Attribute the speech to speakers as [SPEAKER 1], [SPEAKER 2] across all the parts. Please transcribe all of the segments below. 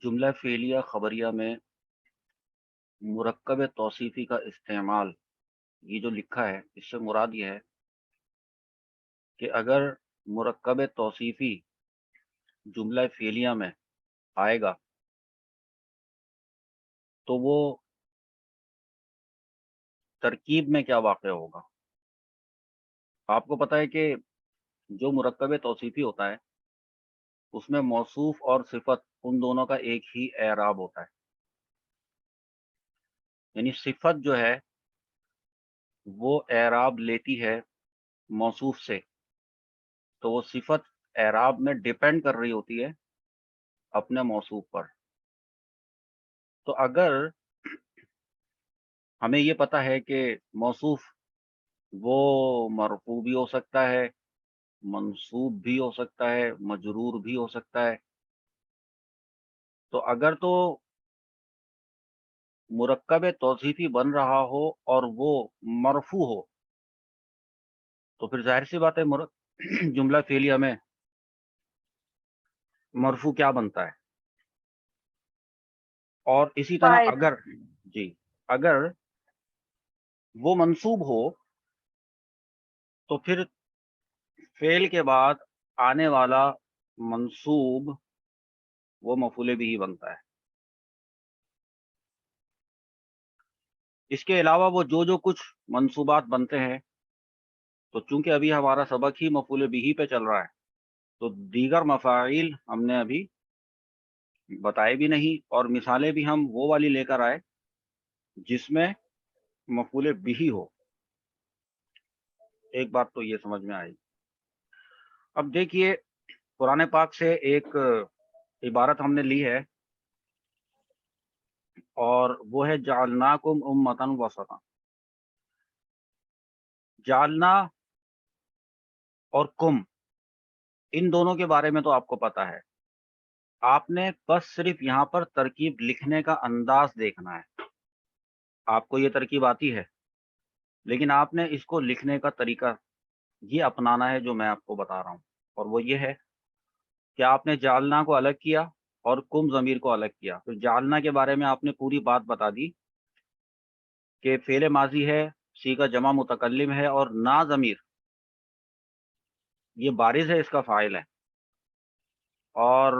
[SPEAKER 1] جملہ فعلیہ خبریہ میں مرکب توصیفی کا استعمال، یہ جو لکھا ہے اس سے مراد یہ ہے کہ اگر مرکب توصیفی جملہ فعلیہ میں آئے گا تو وہ ترکیب میں کیا واقع ہوگا۔ آپ کو پتہ ہے کہ جو مرکب توصیفی ہوتا ہے اس میں موصوف اور صفت ان دونوں کا ایک ہی اعراب ہوتا ہے، یعنی صفت جو ہے وہ اعراب لیتی ہے موصوف سے، تو وہ صفت اعراب میں ڈیپینڈ کر رہی ہوتی ہے اپنے موصوف پر۔ تو اگر ہمیں یہ پتہ ہے کہ موصوف وہ مرفوع بھی ہو سکتا ہے، منصوب بھی ہو سکتا ہے، مجرور بھی ہو سکتا ہے، تو اگر تو مرکب توصیفی بن رہا ہو اور وہ مرفوع ہو تو پھر ظاہر سی بات ہے جملہ فعلیہ میں مرفوع کیا بنتا ہے۔ اور اسی طرح
[SPEAKER 2] فائل۔
[SPEAKER 1] اگر وہ منصوب ہو تو پھر فعل کے بعد آنے والا منصوب وہ مفعول بھی بنتا ہے۔ اس کے علاوہ وہ جو کچھ منصوبات بنتے ہیں، تو چونکہ ابھی ہمارا سبق ہی مفعول بھی پہ چل رہا ہے تو دیگر مفاعیل ہم نے ابھی بتائے بھی نہیں، اور مثالیں بھی ہم وہ والی لے کر آئے جس میں مفعول بھی ہو۔ ایک بات تو یہ سمجھ میں آئی۔ اب دیکھیے قرآن پاک سے ایک عبارت ہم نے لی ہے اور وہ ہے جعلناکم امۃ وسطا۔ جعلنا اور کم، ان دونوں کے بارے میں تو آپ کو پتا ہے، آپ نے بس صرف یہاں پر ترکیب لکھنے کا انداز دیکھنا ہے۔ آپ کو یہ ترکیب آتی ہے لیکن آپ نے اس کو لکھنے کا طریقہ یہ اپنانا ہے جو میں آپ کو بتا رہا ہوں، اور وہ یہ ہے کہ آپ نے جعلنا کو الگ کیا اور کم ضمیر کو الگ کیا۔ پھر جعلنا کے بارے میں آپ نے پوری بات بتا دی کہ فعل ماضی ہے، صیغہ جمع متکلم ہے، اور نا ضمیر یہ بارز ہے، اس کا فاعل ہے۔ اور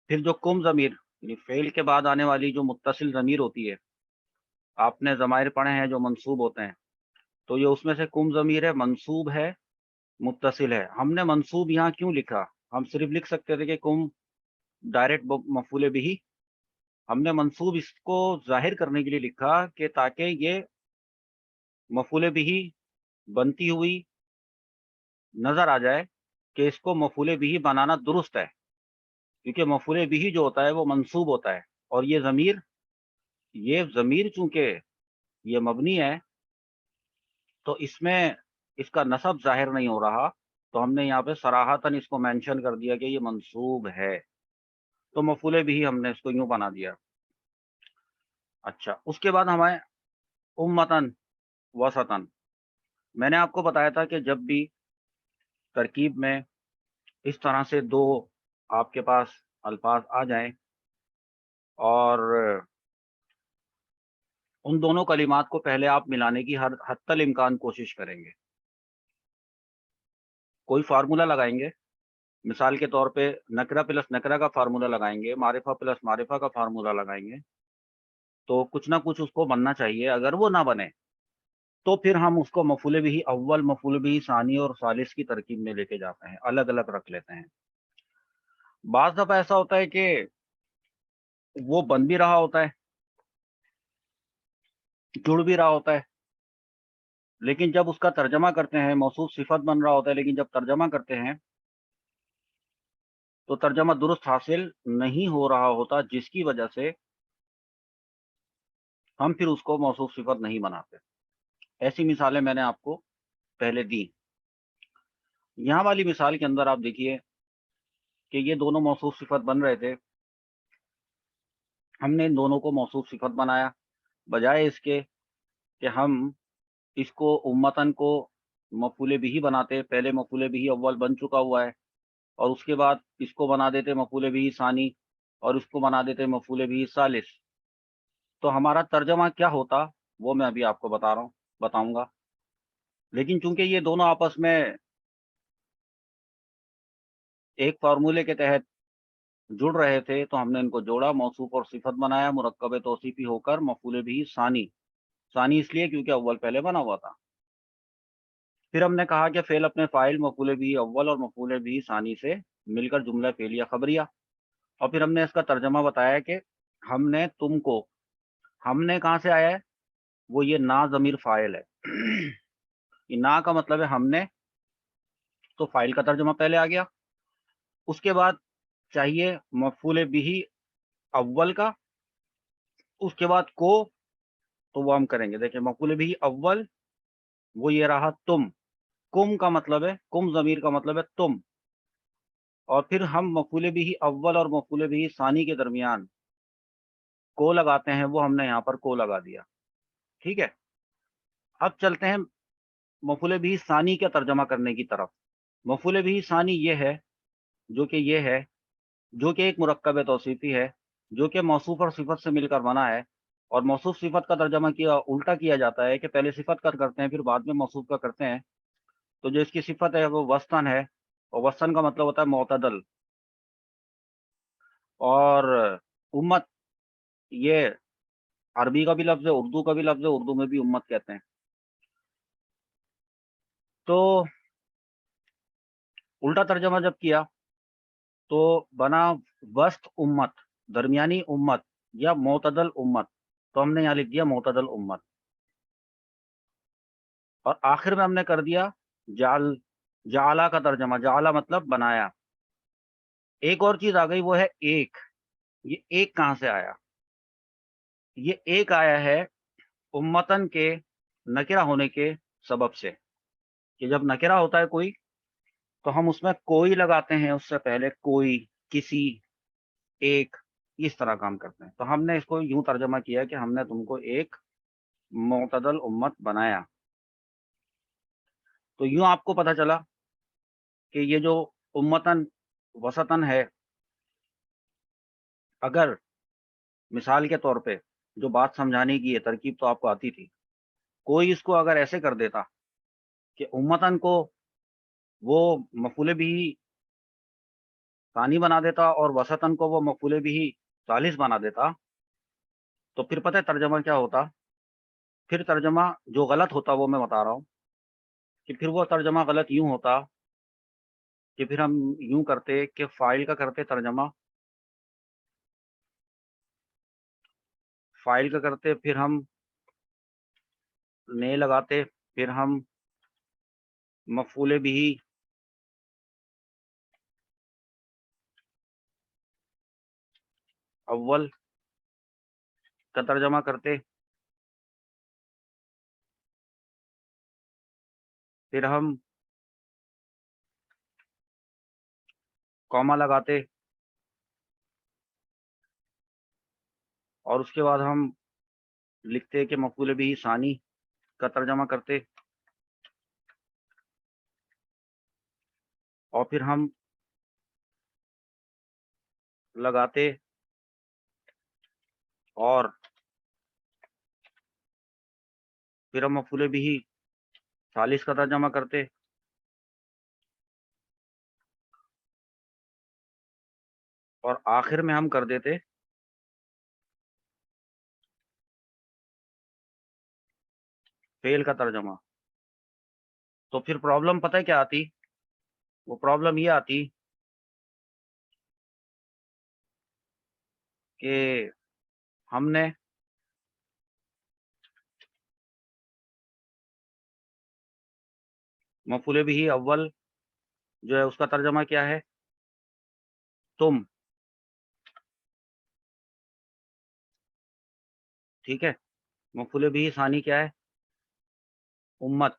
[SPEAKER 1] پھر جو کم ضمیر یعنی فعل کے بعد آنے والی جو متصل ضمیر ہوتی ہے، آپ نے ضمائر پڑھے ہیں جو منصوب ہوتے ہیں، تو یہ اس میں سے کم ضمیر ہے، منصوب ہے، متصل ہے۔ ہم نے منصوب یہاں کیوں لکھا؟ ہم صرف لکھ سکتے تھے کہ کم ڈائریکٹ مفعول بھی۔ ہم نے منصوب اس کو ظاہر کرنے کے لیے لکھا کہ تاکہ یہ مفعول بھی بنتی ہوئی نظر آ جائے کہ اس کو مفعول بھی بنانا درست ہے، کیونکہ مفعول بھی جو ہوتا ہے وہ منصوب ہوتا ہے، اور یہ ضمیر چونکہ یہ مبنی ہے تو اس میں اس کا نصب ظاہر نہیں ہو رہا، تو ہم نے یہاں پہ صراحتاً اس کو مینشن کر دیا کہ یہ منصوب ہے، تو مفعول بھی ہم نے اس کو یوں بنا دیا۔ اچھا، اس کے بعد ہمیں امتن وسطن، میں نے آپ کو بتایا تھا کہ جب بھی ترکیب میں اس طرح سے دو آپ کے پاس الفاظ آ جائیں اور ان دونوں کلمات کو پہلے آپ ملانے کی ہر حتی الامکان کوشش کریں گے، کوئی فارمولہ لگائیں گے، مثال کے طور پہ نکرہ پلس نکرہ کا فارمولہ لگائیں گے، معرفہ پلس معرفہ کا فارمولہ لگائیں گے، تو کچھ نہ کچھ اس کو بننا چاہیے۔ اگر وہ نہ بنے تو پھر ہم اس کو مفعول بھی اول، مفعول بھی ثانی اور ثالث کی ترکیب میں لے کے جاتے ہیں، الگ الگ رکھ لیتے ہیں۔ بعض دفعہ ایسا ہوتا ہے کہ وہ بن بھی رہا ہوتا ہے، جڑ بھی رہا ہوتا ہے، لیکن جب اس کا ترجمہ کرتے ہیں، موصوف صفت بن رہا ہوتا ہے، لیکن جب ترجمہ کرتے ہیں تو ترجمہ درست حاصل نہیں ہو رہا ہوتا، جس کی وجہ سے ہم پھر اس کو موصوف صفت نہیں بناتے۔ ایسی مثالیں میں نے آپ کو پہلے دی۔ یہاں والی مثال کے اندر آپ دیکھیے کہ یہ دونوں موصوف صفت بن رہے تھے، ہم نے ان دونوں کو موصوف صفت بنایا، بجائے اس کے کہ ہم اس کو امتن کو مفعول بھی بناتے۔ پہلے مفعول بھی اول بن چکا ہوا ہے اور اس کے بعد اس کو بنا دیتے مفعول بھی ثانی، اور اس کو بنا دیتے مفعول بھی ثالث، تو ہمارا ترجمہ کیا ہوتا وہ میں ابھی آپ کو بتاؤں گا۔ لیکن چونکہ یہ دونوں آپس میں ایک فارمولے کے تحت جڑ رہے تھے تو ہم نے ان کو جوڑا، موصوف اور صفت بنایا، مرکب توصیفی ہو کر مفعول بھی ثانی اس لیے کیونکہ اول پہلے بنا ہوا تھا۔ پھر ہم نے کہا کہ فعل اپنے فاعل مفعول بھی اول اور مفعول بھی ثانی سے مل کر جملہ فعلیہ خبریہ، اور پھر ہم نے اس کا ترجمہ بتایا کہ ہم نے تم کو، ہم نے کہاں سے آیا ہے، وہ یہ نا ضمیر فاعل ہے یہ نا کا مطلب ہے ہم نے، تو فاعل کا ترجمہ پہلے آ گیا، اس کے بعد چاہیے مفعول بھی اول کا، اس کے بعد کو، تو وہ ہم کریں گے۔ دیکھیں مفعول بھی اول وہ یہ رہا تم، کم کا مطلب ہے، کم ضمیر کا مطلب ہے تم، اور پھر ہم مفعول بھی اول اور مفعول بھی ثانی کے درمیان کو لگاتے ہیں، وہ ہم نے یہاں پر کو لگا دیا، ٹھیک ہے۔ اب چلتے ہیں مفعول بھی ثانی کا ترجمہ کرنے کی طرف۔ مفعول بھی ثانی یہ ہے جو کہ ایک مرکب توصیفی ہے، جو کہ موصوف اور صفت سے مل کر بنا ہے، اور موصوف صفت کا ترجمہ الٹا کیا جاتا ہے کہ پہلے صفت کا کرتے ہیں پھر بعد میں موصوف کا کرتے ہیں۔ تو جو اس کی صفت ہے وہ وسطن ہے، اور وسطن کا مطلب ہوتا ہے معتدل، اور امت یہ عربی کا بھی لفظ ہے، اردو کا بھی لفظ ہے، اردو میں بھی امت کہتے ہیں۔ تو الٹا ترجمہ جب کیا تو بنا وسط امت، درمیانی امت یا معتدل امت، تو ہم نے یہاں لکھ دیا معتدل امت، اور آخر میں ہم نے کر دیا جعلہ کا ترجمہ۔ جعلہ مطلب بنایا۔ ایک اور چیز آ گئی، وہ ہے ایک۔ یہ ایک کہاں سے آیا؟ یہ ایک آیا ہے امتن کے نکرہ ہونے کے سبب سے، کہ جب نکرہ ہوتا ہے کوئی تو ہم اس میں کوئی لگاتے ہیں، اس سے پہلے کوئی، کسی، ایک، اس طرح کام کرتے ہیں۔ تو ہم نے اس کو یوں ترجمہ کیا کہ ہم نے تم کو ایک معتدل امت بنایا۔ تو یوں آپ کو پتہ چلا کہ یہ جو امتن وسطن ہے، اگر مثال کے طور پہ جو بات سمجھانے کی ہے، ترکیب تو آپ کو آتی تھی، کوئی اس کو اگر ایسے کر دیتا کہ امتن کو وہ مفعول بھی ثانی بنا دیتا اور وسطن کو وہ مفعول بھی ثالث بنا دیتا، تو پھر پتہ ہے ترجمہ کیا ہوتا؟ پھر ترجمہ جو غلط ہوتا وہ میں بتا رہا ہوں، کہ پھر وہ ترجمہ غلط یوں ہوتا کہ پھر ہم یوں کرتے کہ فاعل کا کرتے ترجمہ، فاعل کا کرتے پھر ہم نے لگاتے، پھر ہم مفعول بھی اول کا ترجمہ کرتے، پھر ہم کوما لگاتے، اور اس کے بعد ہم لکھتے کہ مفعول بھی ثانی کا ترجمہ کرتے، اور پھر ہم لگاتے، اور پھر ہم مفعول بھی ثالث کا ترجمہ کرتے، اور آخر میں ہم کر دیتے فعل کا ترجمہ۔ تو پھر پرابلم پتہ ہے کیا آتی؟ وہ پرابلم یہ آتی کہ ہم نے مفعول بھی اول جو ہے اس کا ترجمہ کیا ہے؟ تم، ٹھیک ہے۔ مفعول بھی ثانی کیا ہے؟ امت،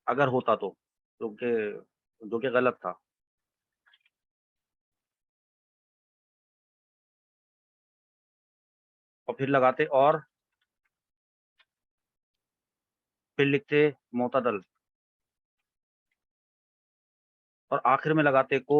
[SPEAKER 1] اگر ہوتا تو، جو کہ غلط تھا۔ اور پھر لگاتے، اور پھر لکھتے معتدل، اور آخر میں لگاتے کو،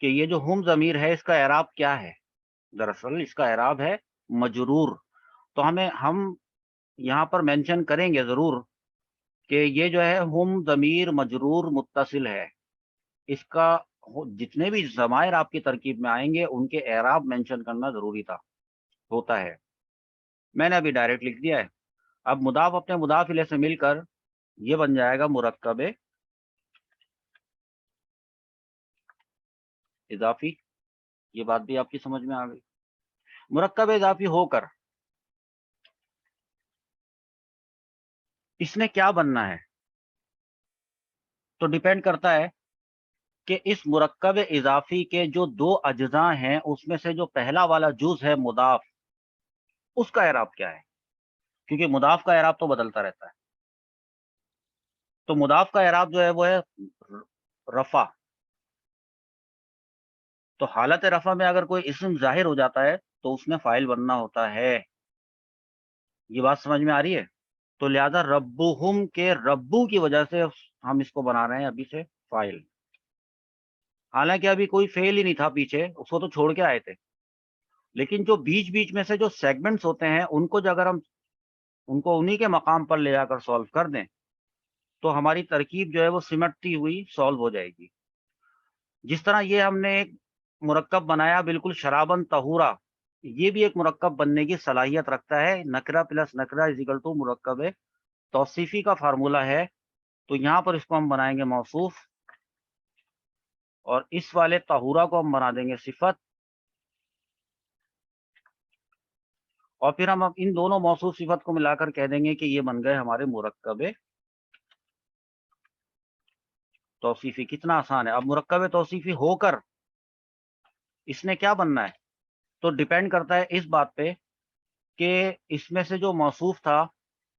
[SPEAKER 1] کہ یہ جو ہم ضمیر ہے اس کا اعراب کیا ہے. دراصل اس کا اعراب ہے مجرور. تو ہم یہاں پر مینشن کریں گے ضرور کہ یہ جو ہے ہم ضمیر مجرور متصل ہے. اس کا جتنے بھی ضمائر آپ کی ترکیب میں آئیں گے ان کے اعراب مینشن کرنا ضروری ہوتا ہے. میں نے ابھی ڈائریکٹ لکھ دیا ہے. اب مضاف اپنے مضاف الیہ سے مل کر یہ بن جائے گا مرکب اضافی. یہ بات بھی آپ کی سمجھ میں آ گئی. مرکب اضافی ہو کر اس نے کیا بننا ہے تو ڈیپینڈ کرتا ہے کہ اس مرکب اضافی کے جو دو اجزاء ہیں اس میں سے جو پہلا والا جز ہے مضاف اس کا اعراب کیا ہے. کیونکہ مضاف کا اعراب تو بدلتا رہتا ہے. تو مضاف کا اعراب جو ہے وہ ہے رفع. تو حالت رفع میں اگر کوئی اسم ظاہر ہو جاتا ہے تو اس میں فاعل بننا ہوتا ہے. یہ بات سمجھ میں آ رہی ہے. تو لہذا ربہم کے ربو کی وجہ سے ہم اس کو بنا رہے ہیں ابھی سے فاعل. حالانکہ ابھی کوئی فعل ہی نہیں تھا پیچھے, اس کو تو چھوڑ کے آئے تھے. لیکن جو بیچ بیچ میں سے جو سیگمنٹس ہوتے ہیں ان کو اگر ہم ان کو انہی کے مقام پر لے جا کر سولو کر دیں تو ہماری ترکیب جو ہے وہ سمٹتی ہوئی سولو ہو جائے گی. جس طرح یہ ہم نے ایک مرکب بنایا بالکل شرابن طہورا, یہ بھی ایک مرکب بننے کی صلاحیت رکھتا ہے. نکرہ پلس نکرہ از اکول ٹو مرکب توصیفی کا فارمولہ ہے. تو یہاں پر اس کو ہم بنائیں گے موصوف, اور اس والے طہورا کو ہم بنا دیں گے صفت, اور پھر ہم ان دونوں موصوف صفت کو ملا کر کہہ دیں گے کہ یہ بن گئے ہمارے مرکب توصیفی. کتنا آسان ہے. اب مرکب توصیفی ہو کر اس نے کیا بننا ہے تو ڈیپینڈ کرتا ہے اس بات پہ کہ اس میں سے جو موصوف تھا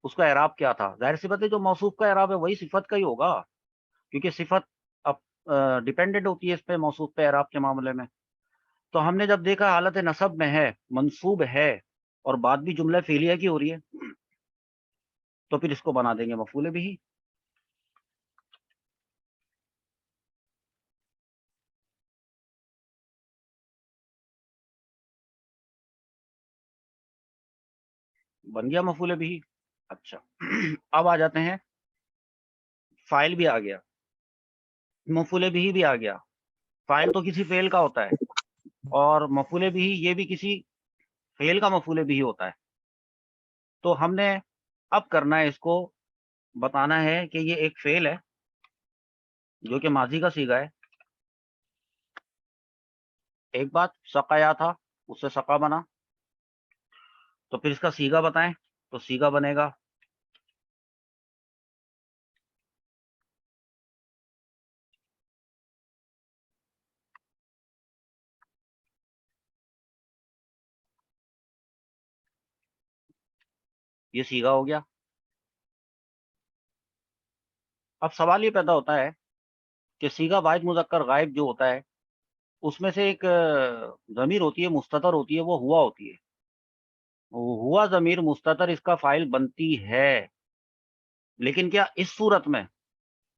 [SPEAKER 1] اس کا اعراب کیا تھا. ظاہر سی بات ہے جو موصوف کا اعراب ہے وہی صفت کا ہی ہوگا, کیونکہ صفت ڈیپینڈنٹ ہوتی ہے اس پہ موصوف پہ اعراب کے معاملے میں. تو ہم نے جب دیکھا حالت نصب میں ہے, منصوب ہے, اور بات بھی جملہ فعلیہ کی ہو رہی ہے, تو پھر اس کو بنا دیں گے مفعول بھی. بن گیا مفعول بھی. اچھا اب آ جاتے ہیں, فاعل بھی آ گیا, مفعول بھی آ گیا. فاعل تو کسی فعل کا ہوتا ہے, اور مفعول بھی یہ بھی کسی فعل کا مفعول بھی ہوتا ہے. تو ہم نے اب کرنا ہے اس کو بتانا ہے کہ یہ ایک فعل ہے جو کہ ماضی کا صیغہ ہے. ایک بات سقایا تھا, اس سے سقا بنا, تو پھر اس کا صیغہ بتائیں تو صیغہ بنے گا یہ صیغہ ہو گیا. اب سوال یہ پیدا ہوتا ہے کہ صیغہ واحد مذکر غائب جو ہوتا ہے اس میں سے ایک ضمیر ہوتی ہے مستتر ہوتی ہے, وہ ہوا ہوتی ہے. ہوا ضمیر مستتر اس کا فاعل بنتی ہے. لیکن کیا اس صورت میں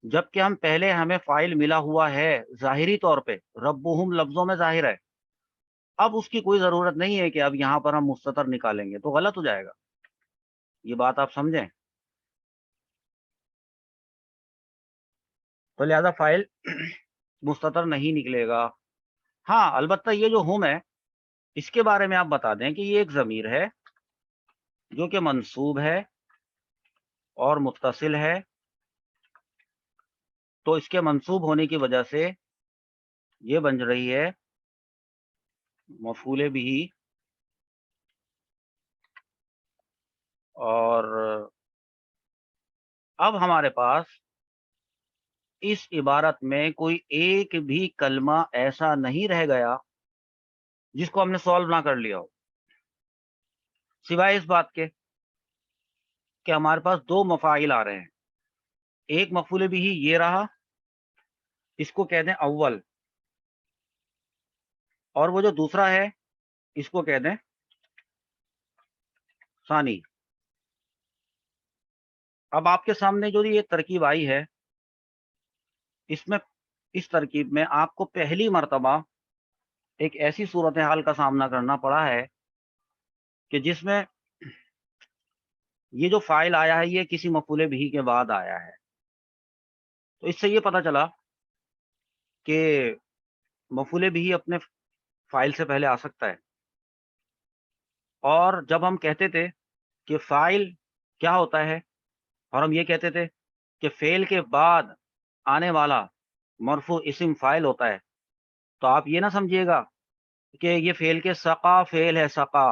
[SPEAKER 1] جب کہ ہم پہلے ہمیں فاعل ملا ہوا ہے ظاہری طور پہ, ربہم لفظوں میں ظاہر ہے, اب اس کی کوئی ضرورت نہیں ہے کہ اب یہاں پر ہم مستتر نکالیں گے تو غلط ہو جائے گا. یہ بات آپ سمجھیں. تو لہذا فاعل مستتر نہیں نکلے گا. ہاں البتہ یہ جو ہم ہے اس کے بارے میں آپ بتا دیں کہ یہ ایک ضمیر ہے جو کہ منصوب ہے اور متصل ہے. تو اس کے منصوب ہونے کی وجہ سے یہ بن رہی ہے مفعول بھی, اور اب ہمارے پاس اس عبارت میں کوئی ایک بھی کلمہ ایسا نہیں رہ گیا جس کو ہم نے سولو نہ کر لیا ہو, سوائے اس بات کے کہ ہمارے پاس دو مفاعل آ رہے ہیں. ایک مفعول بھی یہ رہا, اس کو کہہ دیں اول, اور وہ جو دوسرا ہے اس کو کہہ دیں ثانی. اب آپ کے سامنے جو یہ ترکیب آئی ہے اس میں اس ترکیب میں آپ کو پہلی مرتبہ ایک ایسی صورتحال کا سامنا کرنا پڑا ہے کہ جس میں یہ جو فاعل آیا ہے یہ کسی مفعول بھی کے بعد آیا ہے. تو اس سے یہ پتہ چلا کہ مفعول بھی اپنے فاعل سے پہلے آ سکتا ہے. اور جب ہم کہتے تھے کہ فاعل کیا ہوتا ہے اور ہم یہ کہتے تھے کہ فعل کے بعد آنے والا مرفوع اسم فاعل ہوتا ہے، تو آپ یہ نہ سمجھیے گا کہ یہ فعل کے سقا فعل ہے سقا،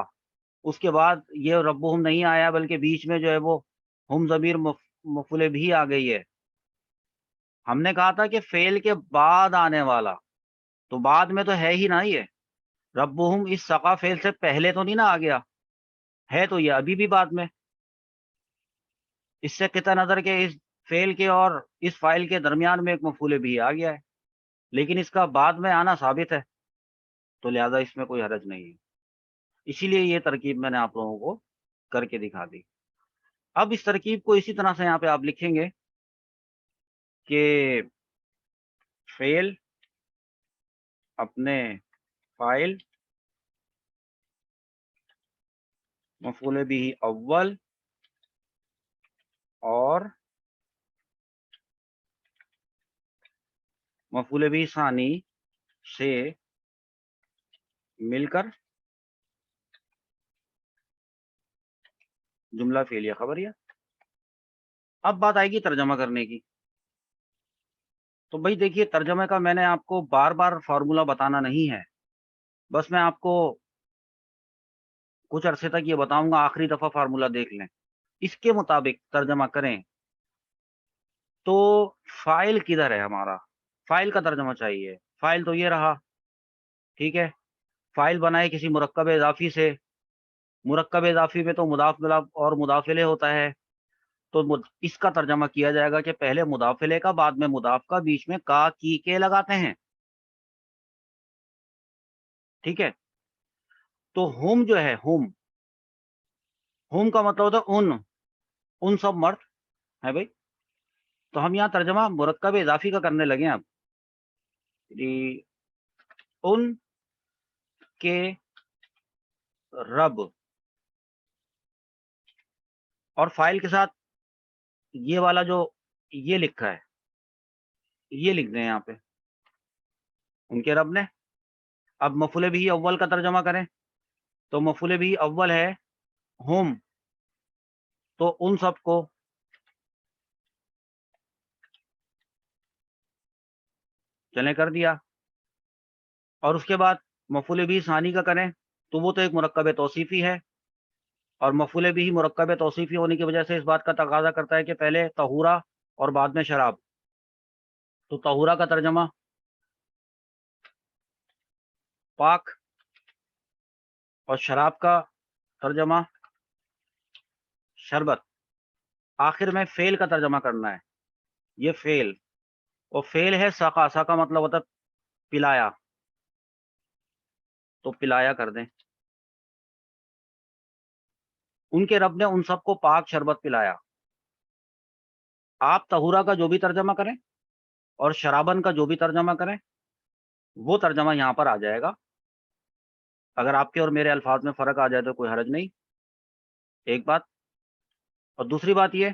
[SPEAKER 1] اس کے بعد یہ ربہم نہیں آیا بلکہ بیچ میں جو ہے وہ ہم ضمیر مفعول بھی آ گئی ہے. ہم نے کہا تھا کہ فعل کے بعد آنے والا، تو بعد میں تو ہے ہی نہ یہ ربہم، اس سقا فعل سے پہلے تو نہیں نہ آ گیا ہے، تو یہ ابھی بھی بعد میں. اس سے قطع نظر کے اس فعل کے اور اس فاعل کے درمیان میں ایک مفعول بھی آ گیا ہے، لیکن اس کا بعد میں آنا ثابت ہے، تو لہذا اس میں کوئی حرج نہیں ہے. اسی لیے یہ ترکیب میں نے آپ لوگوں کو کر کے دکھا دی. اب اس ترکیب کو اسی طرح سے یہاں پہ آپ لکھیں گے کہ فعل اپنے فاعل مفعول بھی اول اور مفعول بھی ثانی سے مل کر جملہ فعلیہ خبریہ. اب بات آئے گی ترجمہ کرنے کی. تو بھائی دیکھیے، ترجمے کا میں نے آپ کو بار بار فارمولہ بتانا نہیں ہے، بس میں آپ کو کچھ عرصے تک یہ بتاؤں گا، آخری دفعہ فارمولہ دیکھ لیں، اس کے مطابق ترجمہ کریں. تو فاعل کدھر ہے ہمارا؟ فاعل کا ترجمہ چاہیے. فاعل تو یہ رہا، ٹھیک ہے. فاعل بنائے کسی مرکب اضافی سے، مرکب اضافی میں تو مضاف اور مضاف الیہ ہوتا ہے، تو اس کا ترجمہ کیا جائے گا کہ پہلے مضاف الیہ کا، بعد میں مضاف کا، بیچ میں کا کی کے لگاتے ہیں، ٹھیک ہے. تو ہم جو ہے، ہم کا مطلب ہوتا ہے ان سب مرد ہے بھائی. تو ہم یہاں ترجمہ مرکب اضافی کا کرنے لگے ہیں. اب ان کے رب، اور فاعل کے ساتھ یہ والا جو یہ لکھا ہے یہ لکھ دیں یہاں پہ، ان کے رب نے. اب مفعول بھی اول کا ترجمہ کریں تو مفعول بھی اول ہے ہم، تو ان سب کو چلیں کر دیا. اور اس کے بعد مفعول بھی ثانی کا کریں تو وہ تو ایک مرکب توصیفی ہے، اور مفعول بھی مرکب توصیفی ہونے کی وجہ سے اس بات کا تقاضا کرتا ہے کہ پہلے طہورا اور بعد میں شراب. تو طہورا کا ترجمہ پاک، اور شراب کا ترجمہ شربت. آخر میں فعل کا ترجمہ کرنا ہے. یہ فعل، اور فعل ہے سقا، سقا مطلب ہوتا ہے پلایا، تو پلایا کر دیں. ان کے رب نے ان سب کو پاک شربت پلایا. آپ طہورا کا جو بھی ترجمہ کریں اور شرابن کا جو بھی ترجمہ کریں وہ ترجمہ یہاں پر آ جائے گا. اگر آپ کے اور میرے الفاظ میں فرق آ جائے تو کوئی حرج نہیں، ایک بات. اور دوسری بات یہ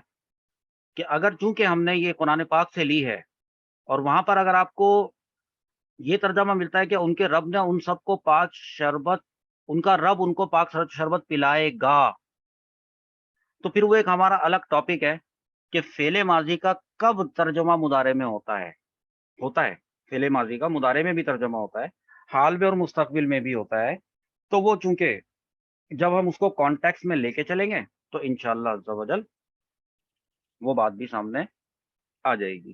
[SPEAKER 1] کہ اگر چونکہ ہم نے یہ قرآن پاک سے لی ہے اور وہاں پر اگر آپ کو یہ ترجمہ ملتا ہے کہ ان کے رب نے ان سب کو پاک شربت، ان کا رب ان کو پاک شربت پلائے گا، تو پھر وہ ایک ہمارا الگ ٹاپک ہے کہ فعل ماضی کا کب ترجمہ مضارع میں ہوتا ہے. فعل ماضی کا مضارع میں بھی ترجمہ ہوتا ہے، حال میں اور مستقبل میں بھی ہوتا ہے. تو وہ چونکہ جب ہم اس کو کانٹیکس میں لے کے چلیں گے تو انشاءاللہ عز و جل وہ بات بھی سامنے آ جائے گی.